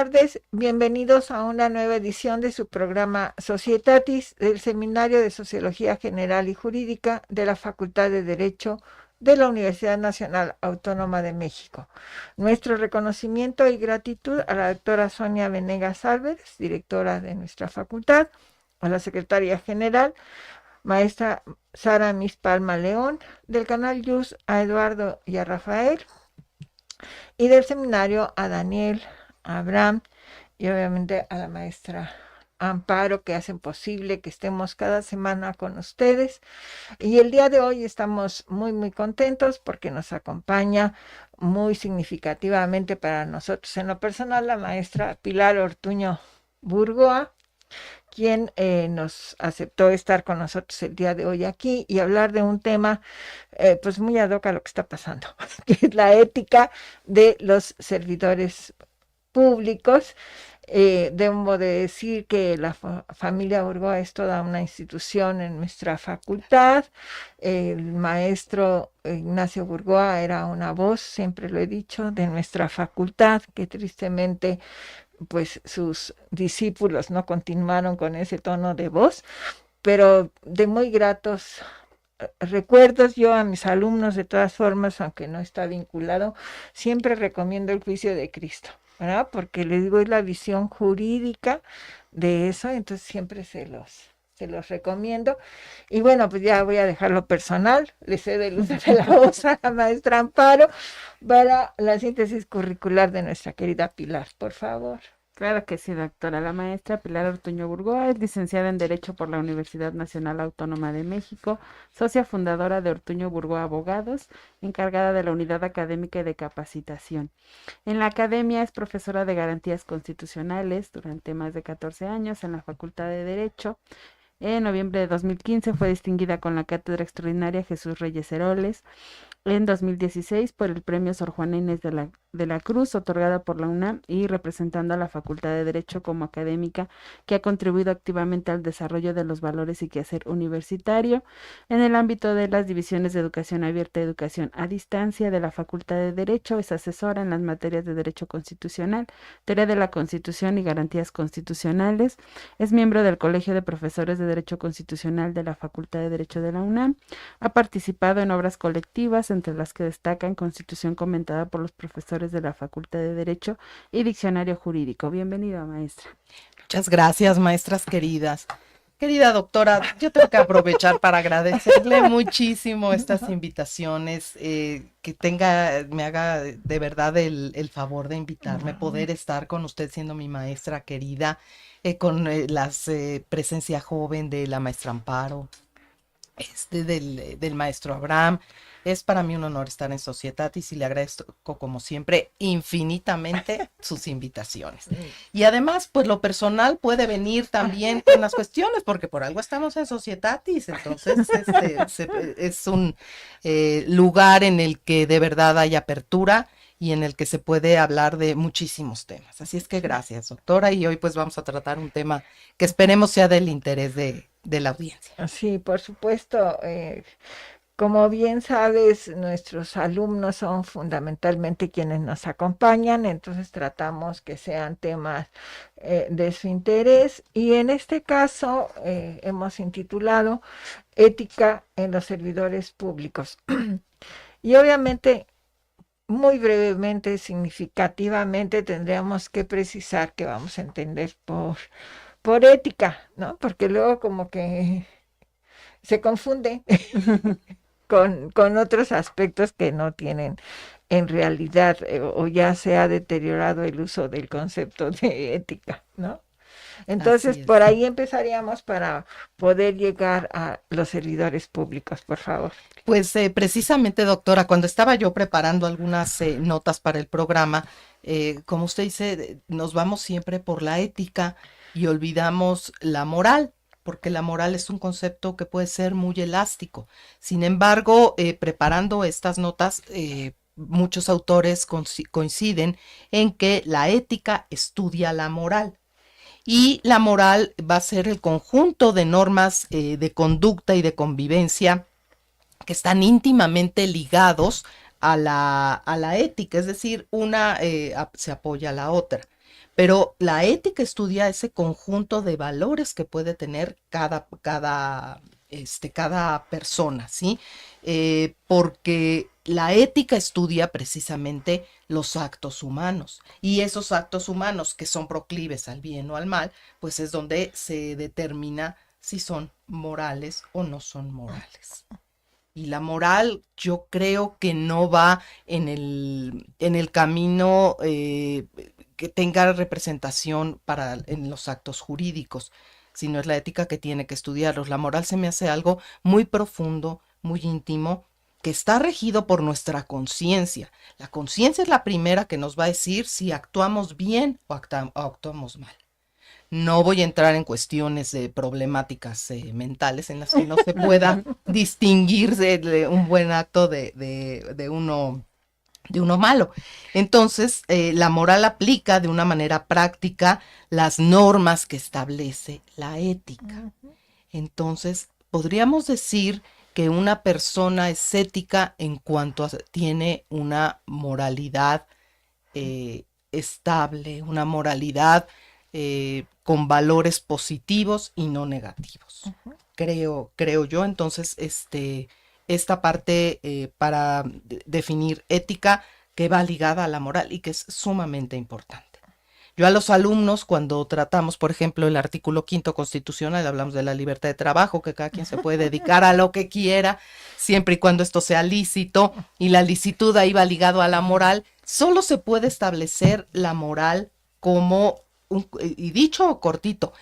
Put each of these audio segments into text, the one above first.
tardes, bienvenidos a una nueva edición de su programa Societatis del Seminario de Sociología General y Jurídica de la Facultad de Derecho de la Universidad Nacional Autónoma de México. Nuestro reconocimiento y gratitud a la doctora Sonia Venegas Álvarez, directora de nuestra facultad, a la secretaria general, maestra Sara Mis Palma León, del canal YUS a Eduardo y a Rafael, y del seminario a Daniel, a Abraham y obviamente a la maestra Amparo, que hacen posible que estemos cada semana con ustedes. Y el día de hoy estamos muy contentos porque nos acompaña muy significativamente para nosotros en lo personal la maestra Pilar Ortuño Burgoa, quien nos aceptó estar con nosotros el día de hoy aquí y hablar de un tema pues muy ad hoc a lo que está pasando, que es la ética de los servidores públicos. Debo de decir que la familia Burgoa es toda una institución en nuestra facultad. El maestro Ignacio Burgoa era una voz, siempre lo he dicho, de nuestra facultad, que tristemente pues sus discípulos no continuaron con ese tono de voz, pero de muy gratos recuerdos. Yo a mis alumnos, de todas formas, aunque no está vinculado, siempre recomiendo el juicio de Cristo, ¿verdad? Porque les digo, es la visión jurídica de eso, entonces siempre se los recomiendo. Y bueno, pues ya voy a dejarlo personal, le cedo el uso de la voz a la maestra Amparo para la síntesis curricular de nuestra querida Pilar, por favor. Claro que sí, doctora. La maestra Pilar Ortuño Burgoa es licenciada en Derecho por la Universidad Nacional Autónoma de México, socia fundadora de Ortuño Burgoa Abogados, encargada de la Unidad Académica y de Capacitación. En la academia es profesora de Garantías Constitucionales durante más de 14 años en la Facultad de Derecho. En noviembre de 2015 fue distinguida con la Cátedra Extraordinaria Jesús Reyes Heroles. En 2016 por el Premio Sor Juana Inés de la Cruz, otorgada por la UNAM y representando a la Facultad de Derecho como académica que ha contribuido activamente al desarrollo de los valores y quehacer universitario. En el ámbito de las divisiones de Educación Abierta y Educación a Distancia de la Facultad de Derecho, es asesora en las materias de Derecho Constitucional, Teoría de la Constitución y Garantías Constitucionales. Es miembro del Colegio de Profesores de Derecho Constitucional de la Facultad de Derecho de la UNAM. Ha participado en obras colectivas, entre las que destacan Constitución comentada por los profesores de la Facultad de Derecho y Diccionario Jurídico. Bienvenida, maestra. Muchas gracias, maestras queridas. Querida doctora, yo tengo que aprovechar para agradecerle muchísimo estas invitaciones, me haga de verdad el favor de invitarme, poder estar con usted siendo mi maestra querida, con la presencia joven de la maestra Amparo, del maestro Abraham. Es para mí un honor estar en Societatis y le agradezco, como siempre, infinitamente sus invitaciones. Y además, pues lo personal puede venir también con las cuestiones, porque por algo estamos en Societatis, entonces es un lugar en el que de verdad hay apertura y en el que se puede hablar de muchísimos temas. Así es que gracias, doctora, y hoy pues vamos a tratar un tema que esperemos sea del interés de la audiencia. Sí, por supuesto. Como bien sabes, nuestros alumnos son fundamentalmente quienes nos acompañan, entonces tratamos que sean temas de su interés, y en este caso hemos intitulado Ética en los servidores públicos. Y obviamente, muy brevemente, significativamente, tendríamos que precisar qué vamos a entender por ética, ¿no? Porque luego como que se confunde con otros aspectos que no tienen en realidad, o ya se ha deteriorado el uso del concepto de ética, ¿no? Entonces, por ahí empezaríamos para poder llegar a los servidores públicos, por favor. Pues precisamente, doctora, cuando estaba yo preparando algunas notas para el programa, como usted dice, nos vamos siempre por la ética y olvidamos la moral, porque la moral es un concepto que puede ser muy elástico. Sin embargo, preparando estas notas, muchos autores coinciden en que la ética estudia la moral. Y la moral va a ser el conjunto de normas de conducta y de convivencia que están íntimamente ligados a la ética, es decir, una se apoya a la otra. pero la ética estudia ese conjunto de valores que puede tener cada persona, ¿sí? Porque la ética estudia precisamente los actos humanos, y esos actos humanos que son proclives al bien o al mal, pues es donde se determina si son morales o no son morales. Y la moral yo creo que no va en el camino que tenga representación en los actos jurídicos, sino es la ética que tiene que estudiarlos. La moral se me hace algo muy profundo, muy íntimo, que está regido por nuestra conciencia. La conciencia es la primera que nos va a decir si actuamos bien o actuamos mal. No voy a entrar en cuestiones de problemáticas mentales en las que no se pueda distinguir de un buen acto de uno malo. Entonces, la moral aplica de una manera práctica las normas que establece la ética. Entonces, podríamos decir que una persona es ética en cuanto tiene una moralidad estable, una moralidad con valores positivos y no negativos. Creo yo. Entonces, esta parte para definir ética que va ligada a la moral y que es sumamente importante. Yo a los alumnos, cuando tratamos, por ejemplo, el artículo 5º constitucional, hablamos de la libertad de trabajo, que cada quien se puede dedicar a lo que quiera, siempre y cuando esto sea lícito, y la licitud ahí va ligado a la moral. Solo se puede establecer la moral como, y dicho cortito,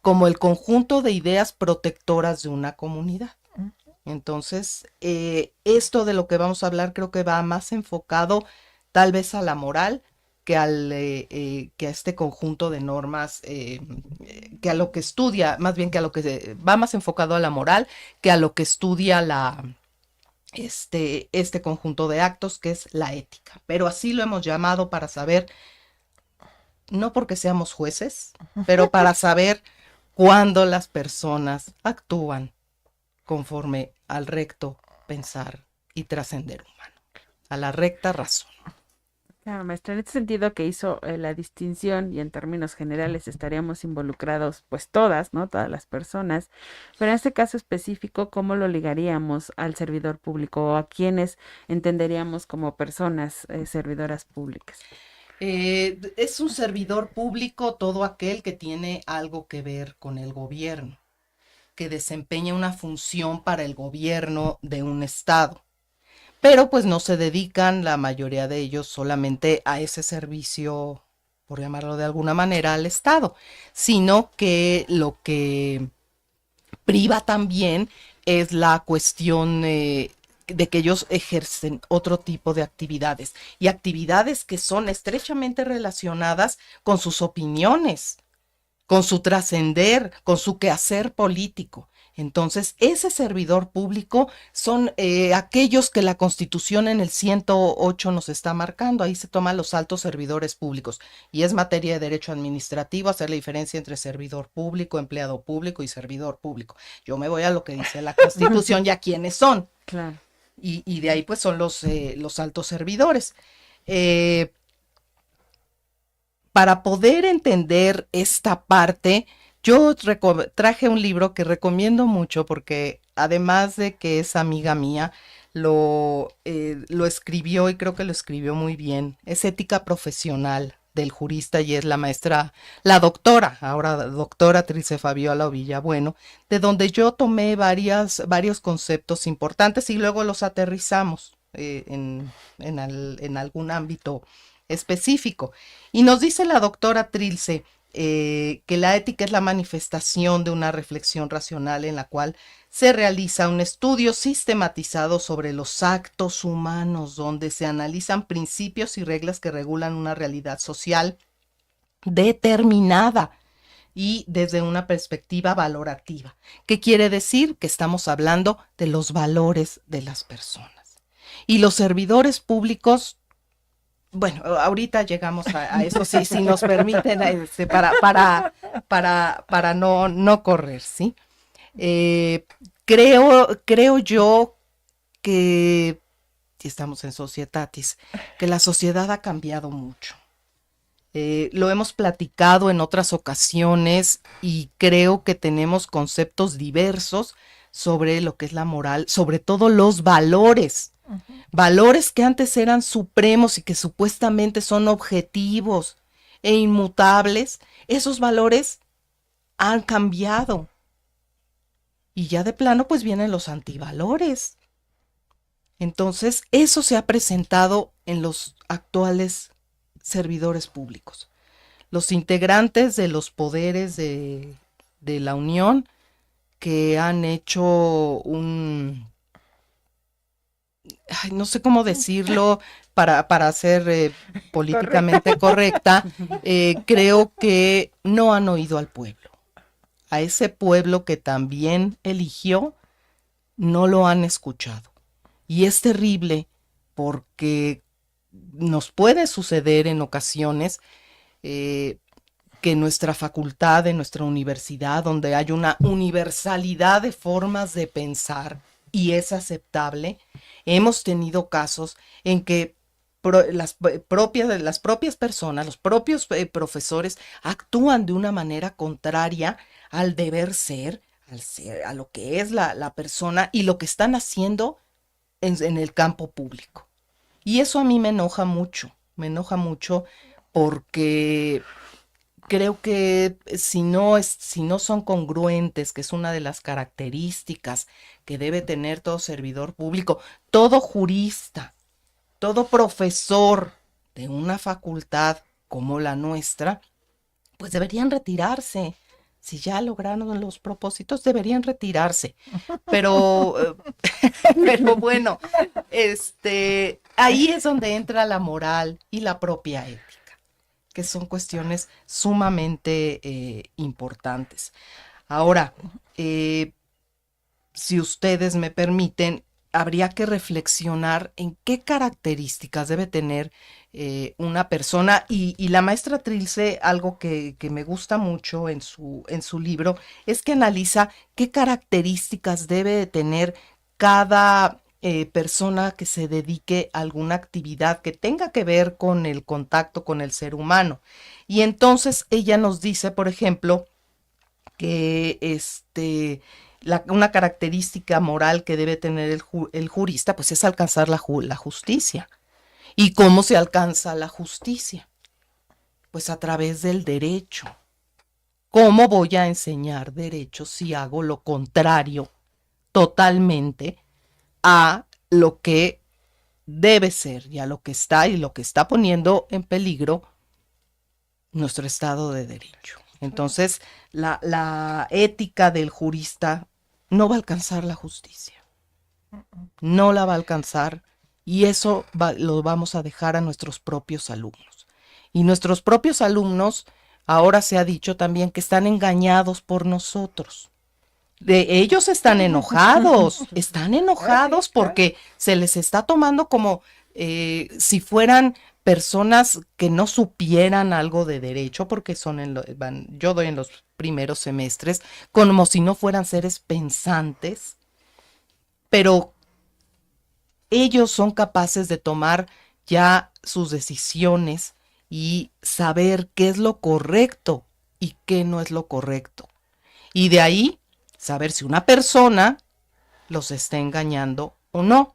como el conjunto de ideas protectoras de una comunidad. Entonces, esto de lo que vamos a hablar creo que va más enfocado tal vez a la moral que a este conjunto de normas, que a lo que estudia, más bien que a lo que va más enfocado a la moral que a lo que estudia este conjunto de actos que es la ética. Pero así lo hemos llamado para saber, no porque seamos jueces, pero para saber cuándo las personas actúan conforme al recto pensar y trascender humano, a la recta razón. Claro, maestra, en este sentido que hizo la distinción y en términos generales estaríamos involucrados pues todas, ¿no? Todas las personas, pero en este caso específico, ¿cómo lo ligaríamos al servidor público o a quienes entenderíamos como personas servidoras públicas? Es un servidor público todo aquel que tiene algo que ver con el gobierno, que desempeña una función para el gobierno de un estado. Pero pues no se dedican la mayoría de ellos solamente a ese servicio, por llamarlo de alguna manera, al Estado, sino que lo que priva también es la cuestión de que ellos ejercen otro tipo de actividades y actividades que son estrechamente relacionadas con sus opiniones, con su trascender, con su quehacer político. Entonces, ese servidor público son aquellos que la Constitución en el 108 nos está marcando. Ahí se toman los altos servidores públicos. Y es materia de derecho administrativo hacer la diferencia entre servidor público, empleado público y servidor público. Yo me voy a lo que dice la Constitución y a quiénes son. Claro. Y de ahí pues son los altos servidores. Para poder entender esta parte, yo traje un libro que recomiendo mucho porque además de que es amiga mía, lo escribió y creo que lo escribió muy bien. Es Ética Profesional del jurista y es la maestra, la doctora, ahora doctora Trilce Fabiola Villabueno, de donde yo tomé varios conceptos importantes y luego los aterrizamos en algún ámbito específico. Y nos dice la doctora Trilce que la ética es la manifestación de una reflexión racional en la cual se realiza un estudio sistematizado sobre los actos humanos, donde se analizan principios y reglas que regulan una realidad social determinada y desde una perspectiva valorativa. ¿Qué quiere decir? Que estamos hablando de los valores de las personas. Y los servidores públicos, bueno, ahorita llegamos a eso, sí, si nos permiten, para no correr, ¿sí? Creo yo que, si estamos en Societatis, que la sociedad ha cambiado mucho. Lo hemos platicado en otras ocasiones y creo que tenemos conceptos diversos sobre lo que es la moral, sobre todo los valores. Valores que antes eran supremos y que supuestamente son objetivos e inmutables. Esos valores han cambiado. Y ya de plano pues vienen los antivalores. Entonces, eso se ha presentado en los actuales servidores públicos. Los integrantes de los poderes de la Unión que han hecho no sé cómo decirlo para ser políticamente correcta, creo que no han oído al pueblo. A ese pueblo que también eligió, no lo han escuchado. Y es terrible porque nos puede suceder en ocasiones que en nuestra facultad, en nuestra universidad, donde hay una universalidad de formas de pensar y es aceptable, hemos tenido casos en que las propias personas, los propios profesores actúan de una manera contraria al deber ser, a lo que es la persona y lo que están haciendo en el campo público. Y eso a mí me enoja mucho porque creo que si no son congruentes, que es una de las características que debe tener todo servidor público, todo jurista, todo profesor de una facultad como la nuestra, pues deberían retirarse. Si ya lograron los propósitos, deberían retirarse. Pero bueno, ahí es donde entra la moral y la propia ética, que son cuestiones sumamente importantes. Ahora, si ustedes me permiten, habría que reflexionar en qué características debe tener una persona, y la maestra Trilce, algo que me gusta mucho en su libro, es que analiza qué características debe de tener cada persona que se dedique a alguna actividad que tenga que ver con el contacto con el ser humano. Y entonces ella nos dice, por ejemplo, que una característica moral que debe tener el jurista, pues es alcanzar la justicia. ¿Y cómo se alcanza la justicia? Pues a través del derecho. ¿Cómo voy a enseñar derecho si hago lo contrario totalmente a lo que debe ser y a lo que está poniendo en peligro nuestro Estado de Derecho? Entonces, la ética del jurista no va a alcanzar la justicia. No la va a alcanzar, y eso lo vamos a dejar a nuestros propios alumnos. Y nuestros propios alumnos, ahora se ha dicho también que están engañados por nosotros. Ellos están enojados porque se les está tomando como si fueran personas que no supieran algo de derecho, porque yo doy en los primeros semestres, como si no fueran seres pensantes, pero ellos son capaces de tomar ya sus decisiones y saber qué es lo correcto y qué no es lo correcto. Y de ahí saber si una persona los está engañando o no.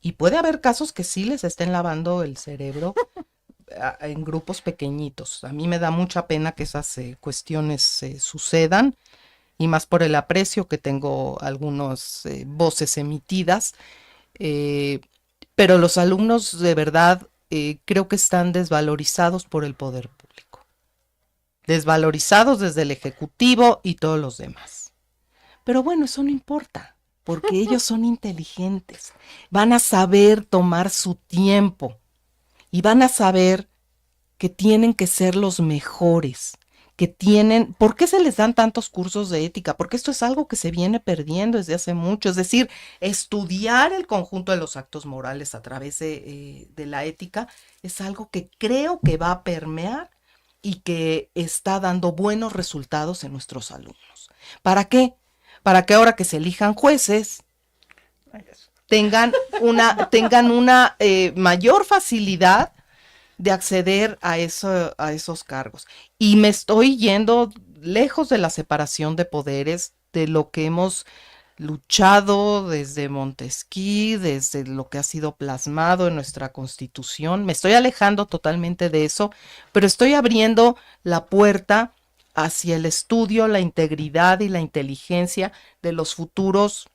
Y puede haber casos que sí les estén lavando el cerebro en grupos pequeñitos. A mí me da mucha pena que esas cuestiones sucedan, y más por el aprecio que tengo a algunas voces emitidas. Pero los alumnos de verdad creo que están desvalorizados por el poder público. Desvalorizados desde el Ejecutivo y todos los demás. Pero bueno, eso no importa, porque ellos son inteligentes, van a saber tomar su tiempo y van a saber que tienen que ser los mejores, ¿por qué se les dan tantos cursos de ética? Porque esto es algo que se viene perdiendo desde hace mucho, es decir, estudiar el conjunto de los actos morales a través de la ética es algo que creo que va a permear y que está dando buenos resultados en nuestros alumnos. ¿Para qué? Para que ahora que se elijan jueces tengan una mayor facilidad de acceder a esos cargos. Y me estoy yendo lejos de la separación de poderes, de lo que hemos luchado desde Montesquieu, desde lo que ha sido plasmado en nuestra Constitución. Me estoy alejando totalmente de eso, pero estoy abriendo la puerta hacia el estudio, la integridad y la inteligencia de los futuros,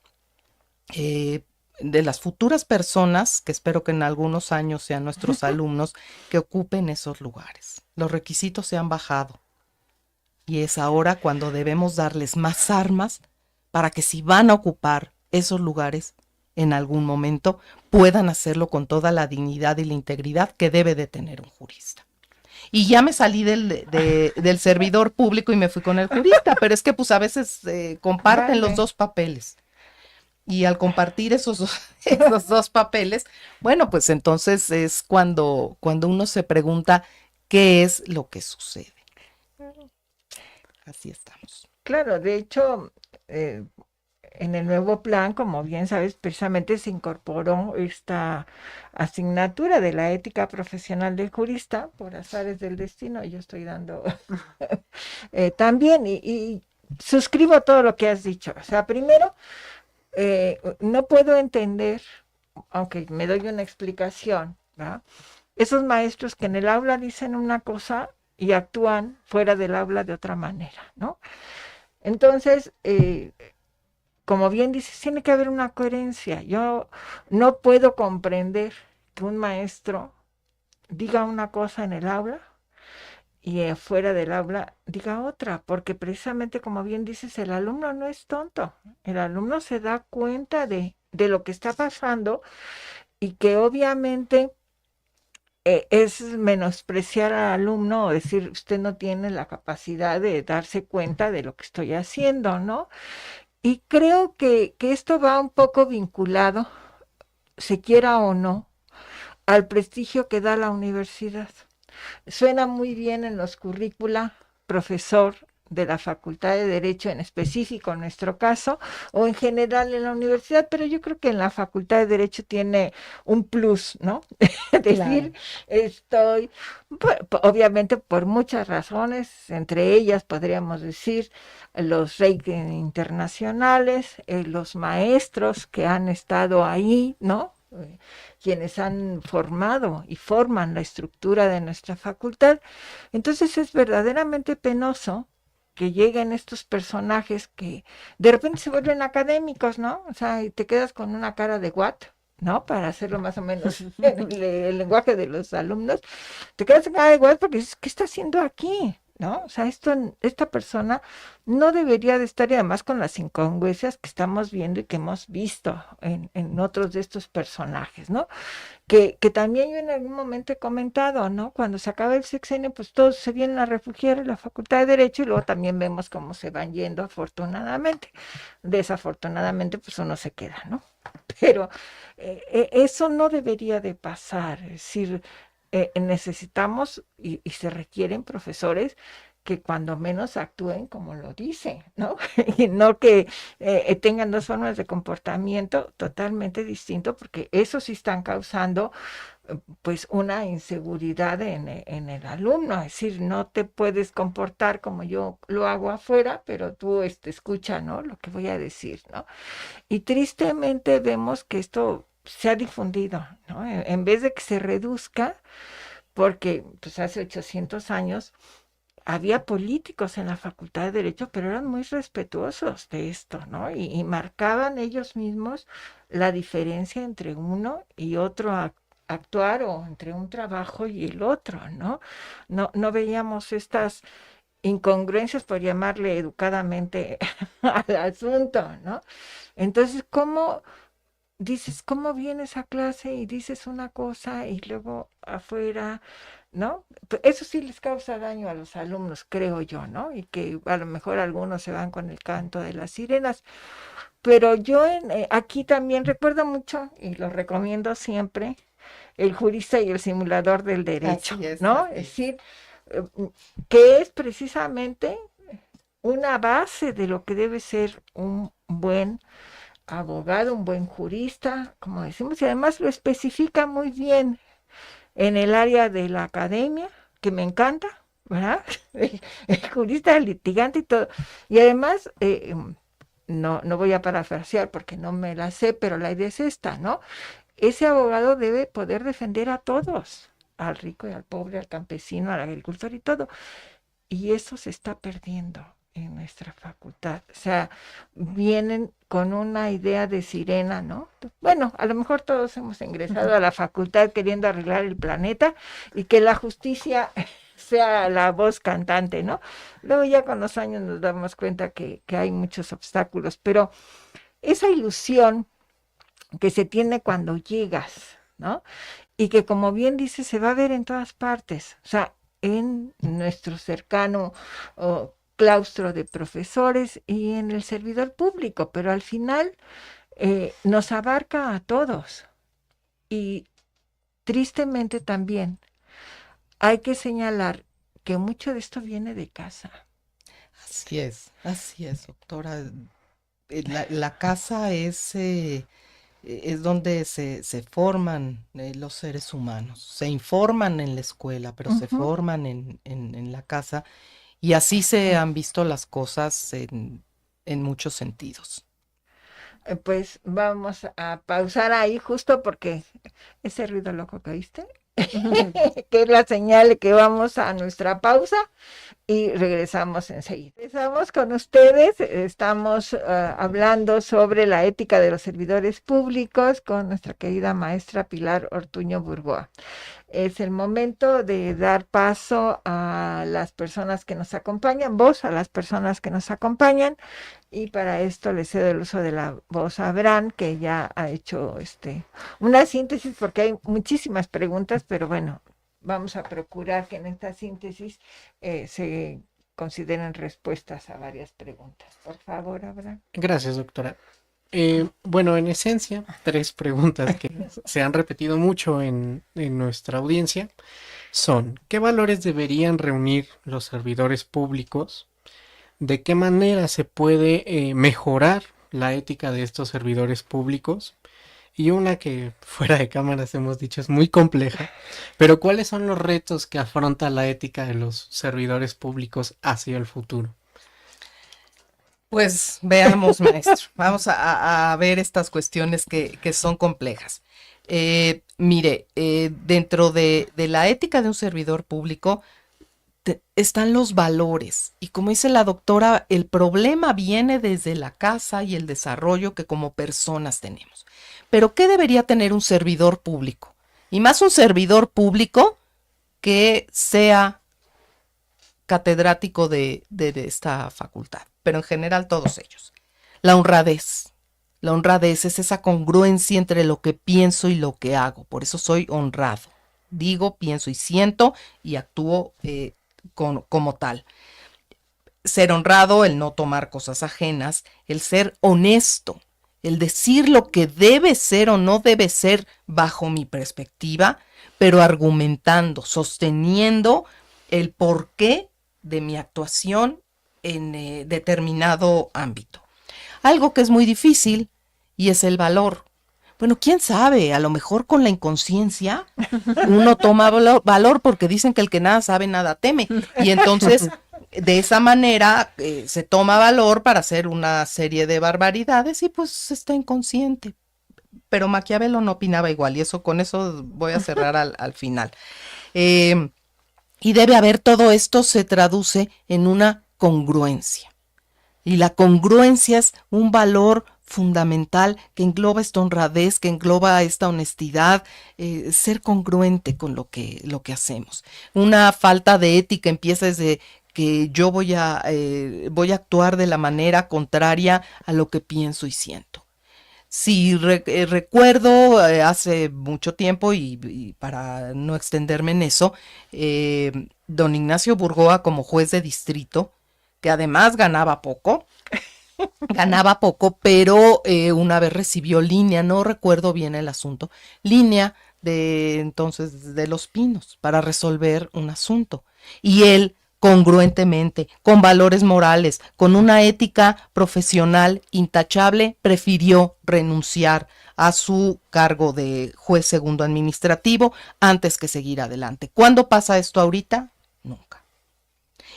de las futuras personas, que espero que en algunos años sean nuestros alumnos, que ocupen esos lugares. Los requisitos se han bajado y es ahora cuando debemos darles más armas para que si van a ocupar esos lugares en algún momento puedan hacerlo con toda la dignidad y la integridad que debe de tener un jurista. Y ya me salí del servidor público y me fui con el jurista, pero es que pues a veces comparten los dos papeles. Y al compartir esos dos papeles, bueno, pues entonces es cuando uno se pregunta qué es lo que sucede. Así estamos. Claro, de hecho, en el nuevo plan, como bien sabes, precisamente se incorporó esta asignatura de la ética profesional del jurista, por azares del destino, yo estoy dando también, y suscribo todo lo que has dicho. O sea, primero, no puedo entender, aunque me doy una explicación, ¿verdad? Esos maestros que en el aula dicen una cosa y actúan fuera del aula de otra manera, ¿no? Entonces, como bien dices, tiene que haber una coherencia. Yo no puedo comprender que un maestro diga una cosa en el aula y fuera del aula diga otra, porque precisamente como bien dices, el alumno no es tonto, el alumno se da cuenta de lo que está pasando y que obviamente es menospreciar al alumno o decir, usted no tiene la capacidad de darse cuenta de lo que estoy haciendo, ¿no? Y creo que esto va un poco vinculado, se quiera o no, al prestigio que da la universidad. Suena muy bien en los currícula, profesor de la Facultad de Derecho en específico, en nuestro caso, o en general en la universidad, pero yo creo que en la Facultad de Derecho tiene un plus, ¿no? Decir, estoy, obviamente por muchas razones, entre ellas podríamos decir los rankings internacionales, los maestros que han estado ahí, ¿no? Quienes han formado y forman la estructura de nuestra facultad. Entonces es verdaderamente penoso que lleguen estos personajes que de repente se vuelven académicos, ¿no? O sea, y te quedas con una cara de what, ¿no? Para hacerlo más o menos el lenguaje de los alumnos. Te quedas con cara de what porque dices, ¿qué está haciendo aquí? ¿No? O sea, esta persona no debería de estar, y además con las incongruencias que estamos viendo y que hemos visto en otros de estos personajes, ¿no? Que también yo en algún momento he comentado, ¿no? Cuando se acaba el sexenio, pues todos se vienen a refugiar en la Facultad de Derecho y luego también vemos cómo se van yendo afortunadamente. Desafortunadamente, pues uno se queda, ¿no? Pero eso no debería de pasar, es decir, necesitamos y se requieren profesores que cuando menos actúen como lo dicen, ¿no? Y no que tengan dos formas de comportamiento totalmente distinto, porque eso sí están causando pues una inseguridad en el alumno, es decir, no te puedes comportar como yo lo hago afuera, pero tú escucha, ¿no? Lo que voy a decir, ¿no? Y tristemente vemos que esto se ha difundido, ¿no? En vez de que se reduzca, porque pues hace 800 años había políticos en la Facultad de Derecho, pero eran muy respetuosos de esto, ¿no? Y marcaban ellos mismos la diferencia entre uno y otro actuar o entre un trabajo y el otro, ¿no? No veíamos estas incongruencias, por llamarle educadamente al asunto, ¿no? Entonces, ¿cómo dices, cómo vienes a clase y dices una cosa y luego afuera, ¿no? Eso sí les causa daño a los alumnos, creo yo, ¿no? Y que a lo mejor algunos se van con el canto de las sirenas. Pero yo aquí también recuerdo mucho, y lo recomiendo siempre, el jurista y el simulador del derecho, ¿no? Es decir, que es precisamente una base de lo que debe ser un buen abogado, un buen jurista, como decimos, y además lo especifica muy bien en el área de la academia, que me encanta, ¿verdad? El jurista, el litigante y todo. Y además, no voy a parafrasear porque no me la sé, pero la idea es esta, ¿no? Ese abogado debe poder defender a todos, al rico y al pobre, al campesino, al agricultor y todo. Y eso se está perdiendo en nuestra facultad. O sea, vienen con una idea de sirena, ¿no? Bueno, a lo mejor todos hemos ingresado a la facultad queriendo arreglar el planeta y que la justicia sea la voz cantante, ¿no? Luego ya con los años nos damos cuenta que hay muchos obstáculos, pero esa ilusión que se tiene cuando llegas, ¿no? Y que como bien dice, se va a ver en todas partes, o sea, en nuestro cercano claustro de profesores y en el servidor público, pero al final nos abarca a todos. Y tristemente también hay que señalar que mucho de esto viene de casa. Así es, doctora. La casa es donde se forman los seres humanos. Se informan en la escuela, pero se forman en la casa. Y así se han visto las cosas en muchos sentidos. Pues vamos a pausar ahí justo porque ese ruido loco que oíste, que es la señal de que vamos a nuestra pausa y regresamos enseguida. Regresamos con ustedes, estamos hablando sobre la ética de los servidores públicos con nuestra querida maestra Pilar Ortuño Burgoa. Es el momento de dar paso a las personas que nos acompañan, voz a las personas que nos acompañan, y para esto le cedo el uso de la voz a Abraham, que ya ha hecho una síntesis porque hay muchísimas preguntas, pero bueno, vamos a procurar que en esta síntesis se consideren respuestas a varias preguntas. Por favor, Abraham. Gracias, doctora. Bueno, en esencia, 3 preguntas que se han repetido mucho en nuestra audiencia son: ¿qué valores deberían reunir los servidores públicos? ¿De qué manera se puede mejorar la ética de estos servidores públicos? Y una que fuera de cámaras hemos dicho es muy compleja, pero ¿cuáles son los retos que afronta la ética de los servidores públicos hacia el futuro? Pues veamos, maestro. Vamos a ver estas cuestiones que son complejas. Mire, dentro de la ética de un servidor público están los valores. Y como dice la doctora, el problema viene desde la casa y el desarrollo que como personas tenemos. Pero ¿qué debería tener un servidor público? Y más un servidor público que sea catedrático de esta facultad, pero en general todos ellos. La honradez. La honradez es esa congruencia entre lo que pienso y lo que hago. Por eso soy honrado. Digo, pienso y siento y actúo como tal. Ser honrado, el no tomar cosas ajenas, el ser honesto, el decir lo que debe ser o no debe ser bajo mi perspectiva, pero argumentando, sosteniendo el porqué de mi actuación en determinado ámbito. Algo que es muy difícil y es el valor. Bueno, quién sabe, a lo mejor con la inconsciencia uno toma valor porque dicen que el que nada sabe, nada teme. Y entonces, de esa manera, se toma valor para hacer una serie de barbaridades y pues está inconsciente. Pero Maquiavelo no opinaba igual y con eso voy a cerrar al final. Y debe haber, todo esto se traduce en una congruencia. Y la congruencia es un valor fundamental que engloba esta honradez, que engloba esta honestidad, ser congruente con lo que hacemos. Una falta de ética empieza desde que yo voy a actuar de la manera contraria a lo que pienso y siento. Si recuerdo hace mucho tiempo, y para no extenderme en eso, don Ignacio Burgoa como juez de distrito, que además ganaba poco, pero una vez recibió línea, no recuerdo bien el asunto, línea de entonces de Los Pinos para resolver un asunto. Y él congruentemente, con valores morales, con una ética profesional intachable, prefirió renunciar a su cargo de juez segundo administrativo antes que seguir adelante. ¿Cuándo pasa esto ahorita? Nunca.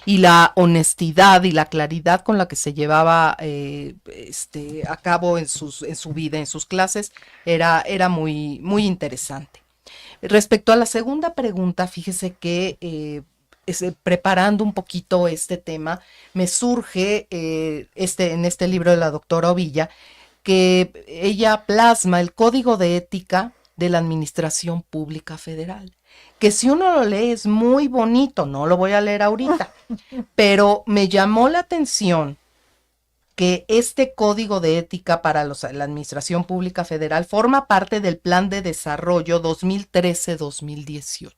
Y la honestidad y la claridad con la que se llevaba a cabo en su vida, en sus clases, era muy, muy interesante. Respecto a la segunda pregunta, fíjese que preparando un poquito este tema, me surge en este libro de la doctora Ovilla, que ella plasma el Código de Ética de la Administración Pública Federal, que si uno lo lee es muy bonito, no lo voy a leer ahorita, pero me llamó la atención que este Código de Ética para la Administración Pública Federal forma parte del Plan de Desarrollo 2013-2018.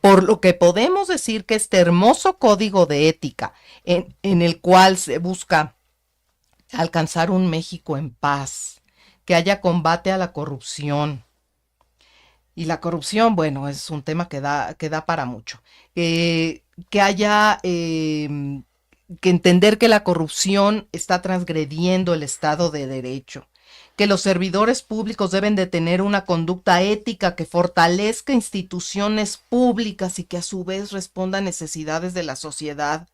Por lo que podemos decir que este hermoso Código de Ética, en el cual se busca alcanzar un México en paz, que haya combate a la corrupción. Y la corrupción, bueno, es un tema que da para mucho. Que haya que entender que la corrupción está transgrediendo el Estado de Derecho, que los servidores públicos deben de tener una conducta ética que fortalezca instituciones públicas y que a su vez responda a necesidades de la sociedad,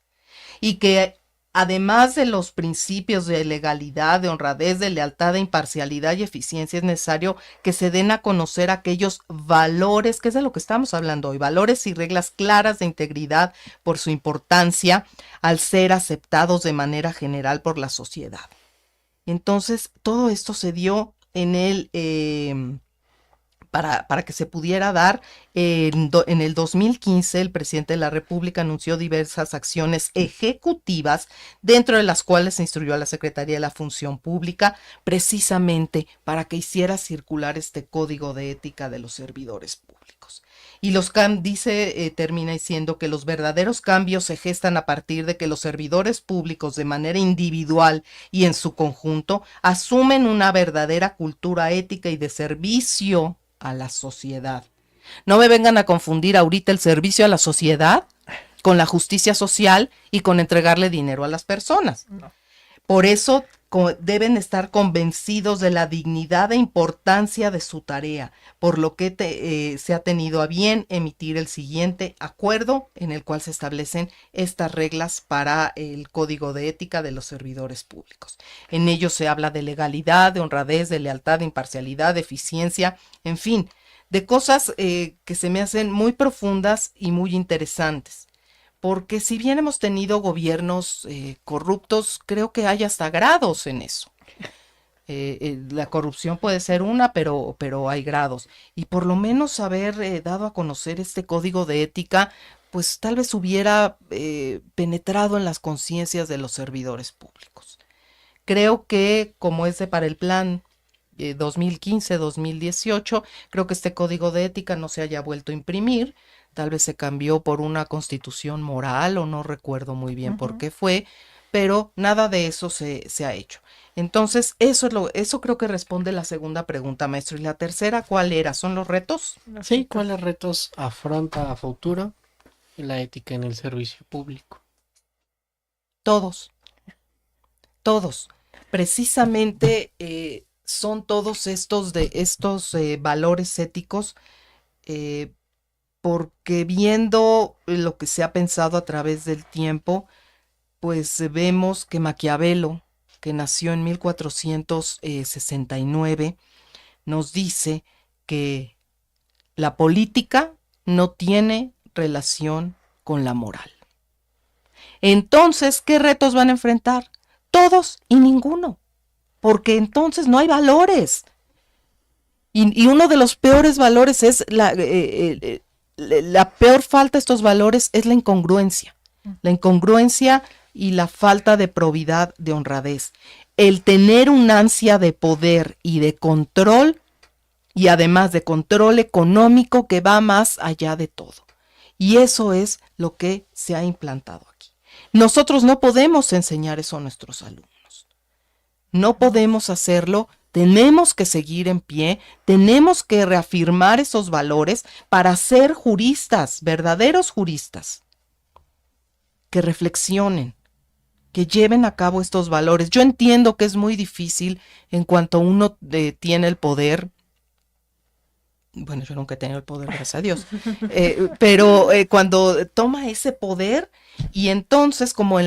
y que además de los principios de legalidad, de honradez, de lealtad, de imparcialidad y eficiencia, es necesario que se den a conocer aquellos valores, que es de lo que estamos hablando hoy, valores y reglas claras de integridad por su importancia al ser aceptados de manera general por la sociedad. Entonces, todo esto se dio en para que se pudiera dar. En el 2015, el presidente de la República anunció diversas acciones ejecutivas, dentro de las cuales se instruyó a la Secretaría de la Función Pública, precisamente para que hiciera circular este Código de Ética de los servidores públicos. Y termina diciendo que los verdaderos cambios se gestan a partir de que los servidores públicos, de manera individual y en su conjunto, asumen una verdadera cultura ética y de servicio a la sociedad. No me vengan a confundir ahorita el servicio a la sociedad con la justicia social y con entregarle dinero a las personas. No. Por eso deben estar convencidos de la dignidad e importancia de su tarea, por lo que se ha tenido a bien emitir el siguiente acuerdo en el cual se establecen estas reglas para el Código de Ética de los servidores públicos. En ello se habla de legalidad, de honradez, de lealtad, de imparcialidad, de eficiencia, en fin, de cosas que se me hacen muy profundas y muy interesantes. Porque si bien hemos tenido gobiernos corruptos, creo que hay hasta grados en eso. La corrupción puede ser una, pero hay grados. Y por lo menos haber dado a conocer este Código de Ética, pues tal vez hubiera penetrado en las conciencias de los servidores públicos. Creo que, como es para el plan 2015-2018, creo que este Código de Ética no se haya vuelto a imprimir. Tal vez se cambió por una constitución moral o no recuerdo muy bien por qué fue, pero nada de eso se ha hecho. Entonces, eso creo que responde la segunda pregunta, maestro. ¿Y la tercera cuál era? ¿Son los retos? Sí, ¿cuáles retos afronta a futuro la ética en el servicio público? Todos. Precisamente son todos estos valores éticos, porque viendo lo que se ha pensado a través del tiempo, pues vemos que Maquiavelo, que nació en 1469, nos dice que la política no tiene relación con la moral. Entonces, ¿qué retos van a enfrentar? Todos y ninguno, porque entonces no hay valores. Y uno de los peores valores es la peor falta de estos valores es la incongruencia. La incongruencia y la falta de probidad, de honradez. El tener un ansia de poder y de control, y además de control económico que va más allá de todo. Y eso es lo que se ha implantado aquí. Nosotros no podemos enseñar eso a nuestros alumnos. No podemos hacerlo. Tenemos que seguir en pie, tenemos que reafirmar esos valores para ser juristas, verdaderos juristas, que reflexionen, que lleven a cabo estos valores. Yo entiendo que es muy difícil en cuanto uno tiene el poder. Bueno, yo nunca he tenido el poder, gracias a Dios. Pero cuando toma ese poder y entonces, como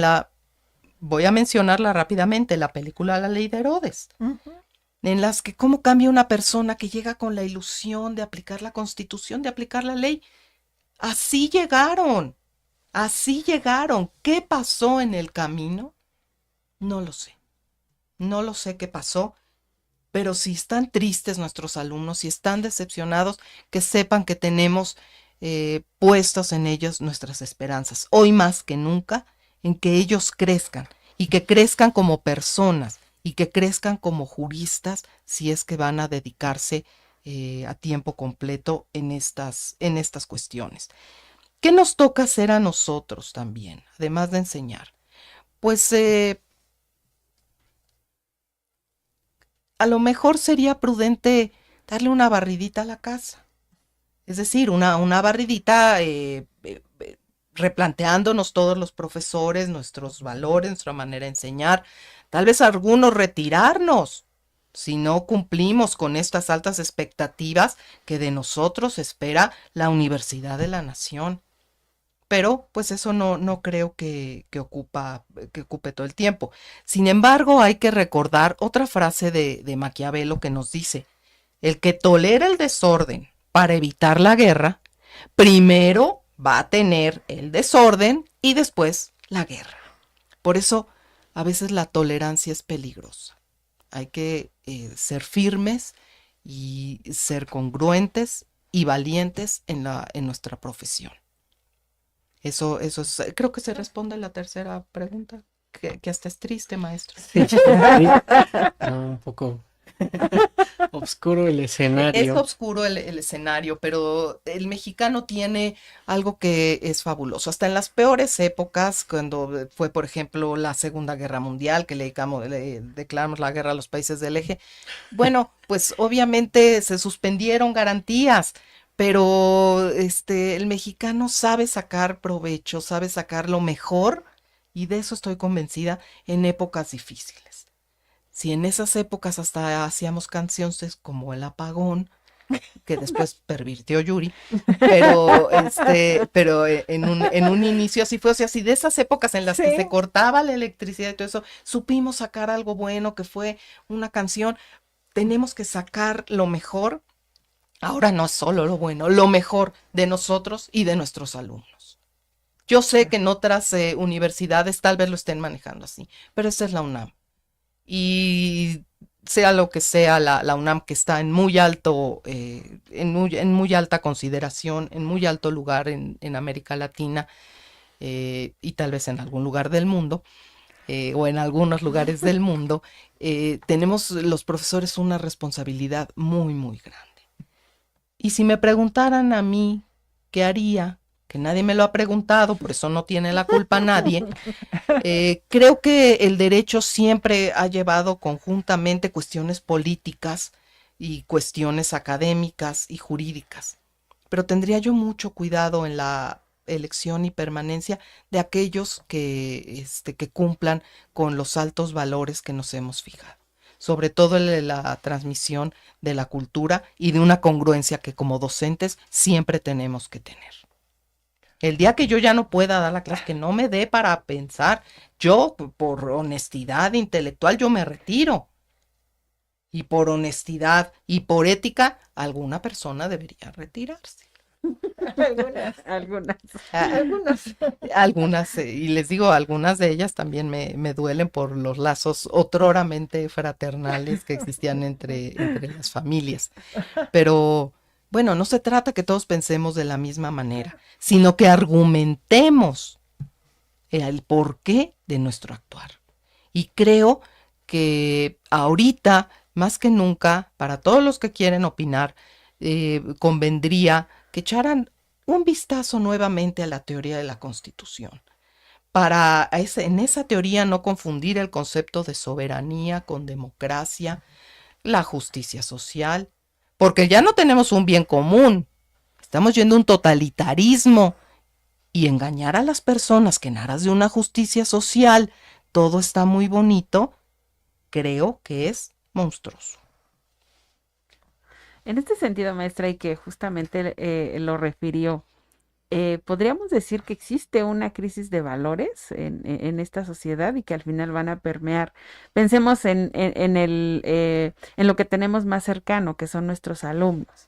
voy a mencionarla rápidamente, la película La Ley de Herodes, en las que cómo cambia una persona que llega con la ilusión de aplicar la Constitución, de aplicar la ley. Así llegaron. ¿Qué pasó en el camino? No lo sé. No lo sé qué pasó. Pero si están tristes nuestros alumnos, si están decepcionados, que sepan que tenemos puestas en ellos nuestras esperanzas, hoy más que nunca, en que ellos crezcan y que crezcan como personas y que crezcan como juristas si es que van a dedicarse a tiempo completo en estas cuestiones. ¿Qué nos toca hacer a nosotros también, además de enseñar? Pues a lo mejor sería prudente darle una barridita a la casa. Es decir, una barridita replanteándonos todos los profesores, nuestros valores, nuestra manera de enseñar. Tal vez algunos retirarnos si no cumplimos con estas altas expectativas que de nosotros espera la Universidad de la Nación. Pero pues eso no creo que ocupe todo el tiempo. Sin embargo, hay que recordar otra frase de Maquiavelo que nos dice: el que tolera el desorden para evitar la guerra, primero va a tener el desorden y después la guerra. Por eso, a veces la tolerancia es peligrosa. Hay que ser firmes y ser congruentes y valientes en nuestra profesión. Eso es, creo que se responde a la tercera pregunta, que hasta es triste, maestro. Sí, un poco oscuro el escenario. Es oscuro el escenario, pero el mexicano tiene algo que es fabuloso. Hasta en las peores épocas, cuando fue, por ejemplo, la Segunda Guerra Mundial, que le declaramos la guerra a los países del eje, bueno, pues obviamente se suspendieron garantías. Pero el mexicano sabe sacar provecho, sabe sacar lo mejor, y de eso estoy convencida, en épocas difíciles. Si en esas épocas hasta hacíamos canciones como El Apagón, que después pervirtió Yuri, pero en un inicio así fue, o sea, si de esas épocas en las que se cortaba la electricidad y todo eso, supimos sacar algo bueno, que fue una canción, tenemos que sacar lo mejor. Ahora no es solo lo bueno, lo mejor de nosotros y de nuestros alumnos. Yo sé que en otras universidades tal vez lo estén manejando así, pero esa es la UNAM. Y sea lo que sea la UNAM, que está en muy alto, en muy alta consideración, en muy alto lugar en América Latina y tal vez en algún lugar del mundo, o en algunos lugares del mundo, tenemos los profesores una responsabilidad muy, muy grande. Y si me preguntaran a mí qué haría, que nadie me lo ha preguntado, por eso no tiene la culpa nadie, creo que el derecho siempre ha llevado conjuntamente cuestiones políticas y cuestiones académicas y jurídicas. Pero tendría yo mucho cuidado en la elección y permanencia de aquellos que cumplan con los altos valores que nos hemos fijado. Sobre todo la transmisión de la cultura y de una congruencia que como docentes siempre tenemos que tener. El día que yo ya no pueda dar la clase, que no me dé para pensar, yo por honestidad intelectual yo me retiro. Y por honestidad y por ética, alguna persona debería retirarse. Algunas, y les digo, algunas de ellas también me duelen por los lazos otroramente fraternales que existían entre las familias. Pero bueno, no se trata que todos pensemos de la misma manera, sino que argumentemos el porqué de nuestro actuar. Y creo que ahorita, más que nunca, para todos los que quieren opinar, convendría que echaran un vistazo nuevamente a la teoría de la Constitución, para en esa teoría no confundir el concepto de soberanía con democracia, la justicia social, porque ya no tenemos un bien común, estamos yendo a un totalitarismo, y engañar a las personas que en aras de una justicia social todo está muy bonito, creo que es monstruoso. En este sentido, maestra, y que justamente lo refirió, podríamos decir que existe una crisis de valores en esta sociedad y que al final van a permear. Pensemos en lo que tenemos más cercano, que son nuestros alumnos.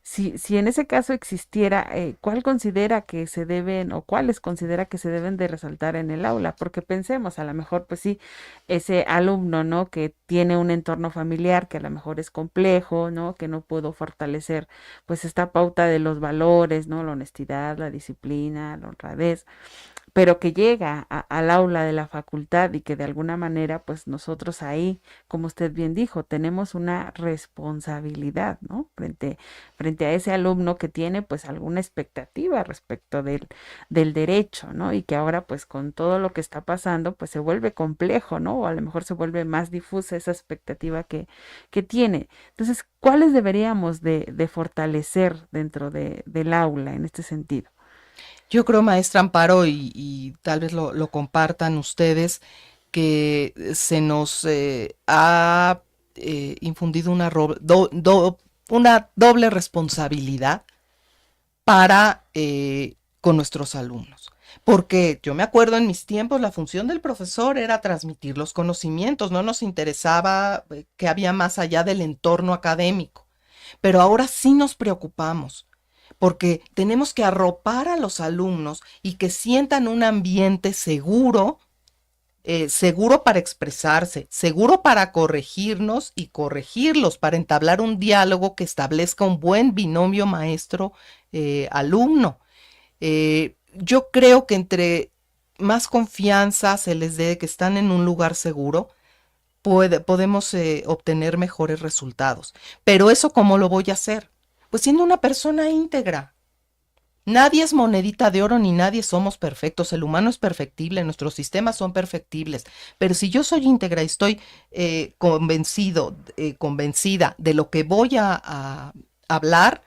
Si en ese caso existiera, ¿cuál considera que se deben o cuáles considera que se deben de resaltar en el aula? Porque pensemos, a lo mejor, pues sí, ese alumno, ¿no? Que tiene un entorno familiar que a lo mejor es complejo, ¿no? Que no pudo fortalecer, pues, esta pauta de los valores, ¿no? La honestidad, la disciplina, la honradez, pero que llega al aula de la facultad y que de alguna manera, pues nosotros ahí, como usted bien dijo, tenemos una responsabilidad, ¿no? Frente a ese alumno que tiene pues alguna expectativa respecto del derecho, ¿no? Y que ahora pues con todo lo que está pasando, pues se vuelve complejo, ¿no? O a lo mejor se vuelve más difusa esa expectativa que tiene. Entonces, ¿cuáles deberíamos de fortalecer dentro del aula en este sentido? Yo creo, maestra Amparo, y tal vez lo compartan ustedes, que se nos ha infundido una doble responsabilidad para con nuestros alumnos. Porque yo me acuerdo en mis tiempos la función del profesor era transmitir los conocimientos, no nos interesaba que había más allá del entorno académico. Pero ahora sí nos preocupamos porque tenemos que arropar a los alumnos y que sientan un ambiente seguro, seguro para expresarse, seguro para corregirnos y corregirlos, para entablar un diálogo que establezca un buen binomio maestro-alumno. Yo creo que entre más confianza se les dé que están en un lugar seguro, podemos obtener mejores resultados. Pero eso, ¿cómo lo voy a hacer? Pues siendo una persona íntegra. Nadie es monedita de oro ni nadie somos perfectos. El humano es perfectible, nuestros sistemas son perfectibles. Pero si yo soy íntegra y estoy convencida de lo que voy a hablar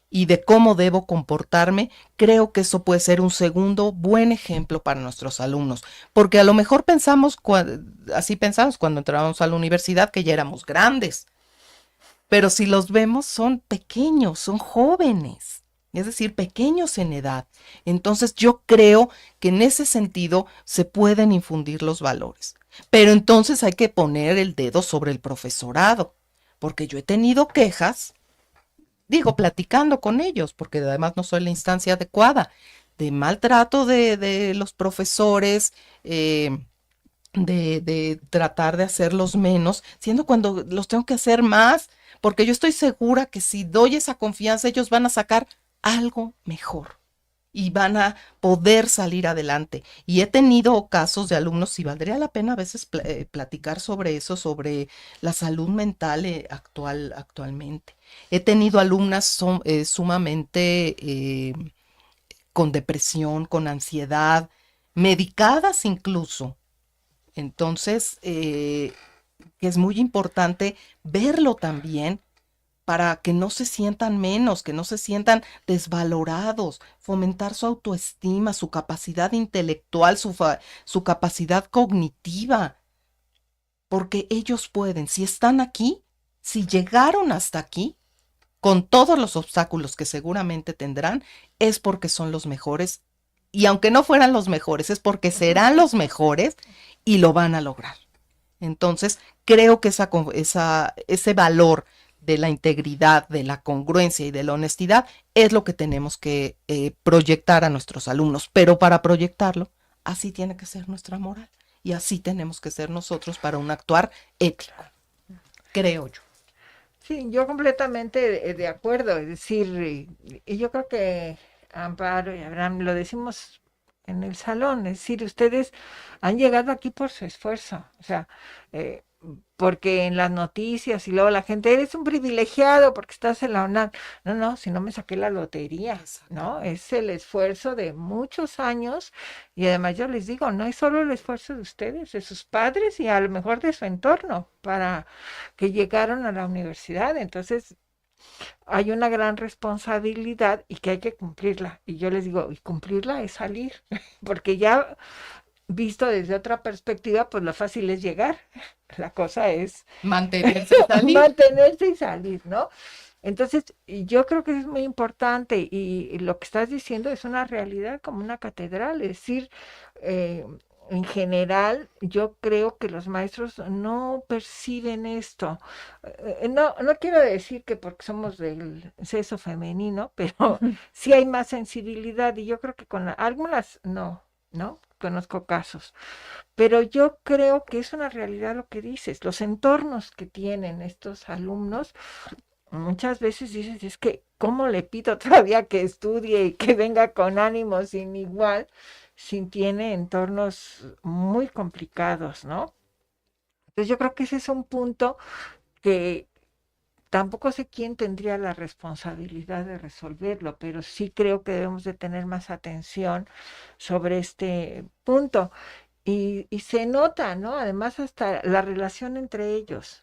y de cómo debo comportarme, creo que eso puede ser un segundo buen ejemplo para nuestros alumnos. Porque a lo mejor así pensamos cuando entramos a la universidad, que ya éramos grandes. Pero si los vemos, son pequeños, son jóvenes, es decir, pequeños en edad. Entonces yo creo que en ese sentido se pueden infundir los valores. Pero entonces hay que poner el dedo sobre el profesorado, porque yo he tenido quejas, digo, platicando con ellos, porque además no soy la instancia adecuada, de maltrato de los profesores, de tratar de hacerlos menos, siendo cuando los tengo que hacer más, porque yo estoy segura que si doy esa confianza, ellos van a sacar algo mejor y van a poder salir adelante. Y he tenido casos de alumnos, y valdría la pena a veces platicar sobre eso, sobre la salud mental actualmente. He tenido alumnas sumamente con depresión, con ansiedad, medicadas incluso. Entonces, es muy importante verlo también para que no se sientan menos, que no se sientan desvalorados, fomentar su autoestima, su capacidad intelectual, su capacidad cognitiva, porque ellos pueden, si están aquí, si llegaron hasta aquí, con todos los obstáculos que seguramente tendrán, es porque son los mejores. Y aunque no fueran los mejores, es porque serán los mejores y lo van a lograr. Entonces, creo que ese valor de la integridad, de la congruencia y de la honestidad es lo que tenemos que proyectar a nuestros alumnos. Pero para proyectarlo, así tiene que ser nuestra moral. Y así tenemos que ser nosotros para un actuar ético, creo yo. Sí, yo completamente de acuerdo. Es decir, y yo creo que Amparo y Abraham lo decimos en el salón, es decir, ustedes han llegado aquí por su esfuerzo, o sea, porque en las noticias y luego la gente, eres un privilegiado porque estás en la UNAM. No, no, si no me saqué la lotería, ¿no? Es el esfuerzo de muchos años y además yo les digo, no es solo el esfuerzo de ustedes, de sus padres y a lo mejor de su entorno para que llegaron a la universidad. Entonces, hay una gran responsabilidad y que hay que cumplirla. Y yo les digo, y cumplirla es salir, porque ya visto desde otra perspectiva, pues lo fácil es llegar. La cosa es Mantenerse y salir. mantenerse y salir, ¿no? Entonces, yo creo que es muy importante y lo que estás diciendo es una realidad como una catedral, es decir, eh, en general, yo creo que los maestros no perciben esto. No quiero decir que porque somos del sexo femenino, pero sí hay más sensibilidad y yo creo que con algunas no, conozco casos. Pero yo creo que es una realidad lo que dices, los entornos que tienen estos alumnos, muchas veces dices, es que, ¿cómo le pido todavía que estudie y que venga con ánimo sin igual, si tiene entornos muy complicados, ¿no? Entonces yo creo que ese es un punto que tampoco sé quién tendría la responsabilidad de resolverlo, pero sí creo que debemos de tener más atención sobre este punto. Y se nota, ¿no? Además, hasta la relación entre ellos.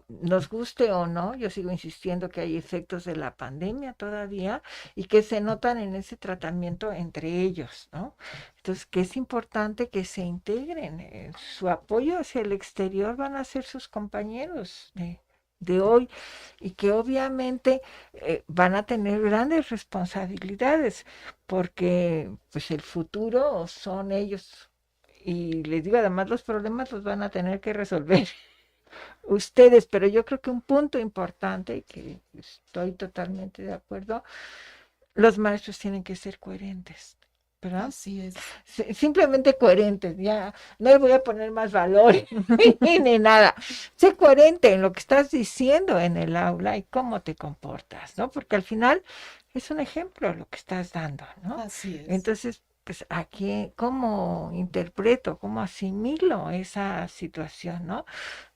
Nos guste o no, yo sigo insistiendo que hay efectos de la pandemia todavía y que se notan en ese tratamiento entre ellos, ¿no? Entonces, que es importante que se integren. Su apoyo hacia el exterior van a ser sus compañeros de hoy y que obviamente van a tener grandes responsabilidades porque pues el futuro son ellos. Y les digo, además los problemas los van a tener que resolver ustedes, pero yo creo que un punto importante, y que estoy totalmente de acuerdo, los maestros tienen que ser coherentes, ¿verdad? Así es. Simplemente coherentes, ya no le voy a poner más valor ni nada. Sé coherente en lo que estás diciendo en el aula y cómo te comportas, ¿no? Porque al final es un ejemplo lo que estás dando, ¿no? Así es. Entonces, pues aquí, ¿cómo interpreto, cómo asimilo esa situación, ¿no?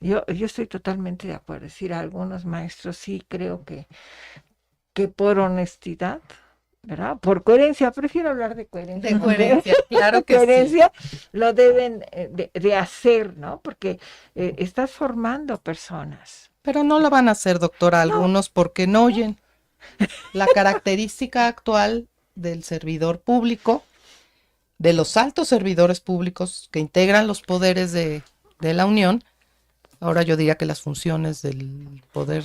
Yo estoy totalmente de acuerdo. Es decir, algunos maestros sí creo que por honestidad, ¿verdad? Por coherencia, prefiero hablar de coherencia. De coherencia, claro que sí. Coherencia lo deben de hacer, ¿no? Porque estás formando personas. Pero no lo van a hacer, doctora, No. algunos porque no oyen. La característica actual del servidor público, de los altos servidores públicos que integran los poderes de la Unión, ahora yo diría que las funciones del poder,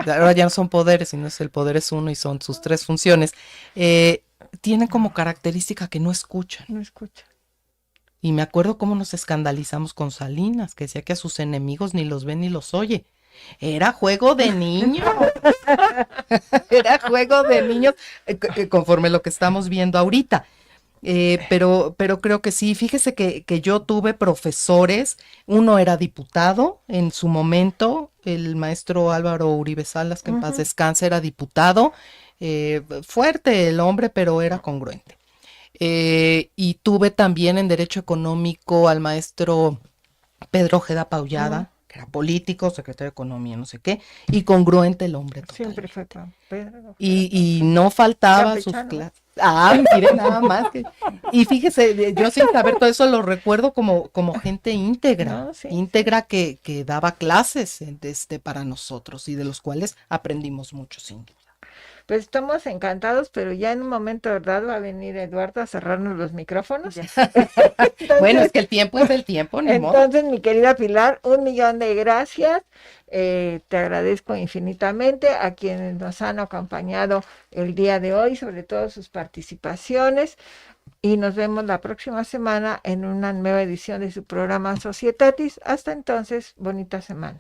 ahora ya no son poderes, sino es el poder es uno y son sus tres funciones, tienen como característica que no escuchan. No escucha. Y me acuerdo cómo nos escandalizamos con Salinas, que decía que a sus enemigos ni los ve ni los oye. Era juego de niños. Era juego de niños, conforme lo que estamos viendo ahorita. Pero creo que sí, fíjese que yo tuve profesores, uno era diputado en su momento, el maestro Álvaro Uribe Salas, que en paz descanse, era diputado, fuerte el hombre, pero era congruente. Y tuve también en Derecho Económico al maestro Pedro Ojeda Paullada, que era político, secretario de Economía, no sé qué, y congruente el hombre total. Siempre fue con Pedro. Y no faltaba sus Campechano. clases. Ah, mire, nada más que. Y fíjese, yo sin saber todo eso lo recuerdo como gente íntegra, No, sí, íntegra que daba clases para nosotros y de los cuales aprendimos mucho, sin duda. Pues estamos encantados, pero ya en un momento dado va a venir Eduardo a cerrarnos los micrófonos. Ya. Entonces, Bueno, es que el tiempo es el tiempo, ni modo. entonces, mi querida Pilar, 1,000,000 de gracias. Te agradezco infinitamente a quienes nos han acompañado el día de hoy, sobre todo sus participaciones. Y nos vemos la próxima semana en una nueva edición de su programa Societatis. Hasta entonces, bonita semana.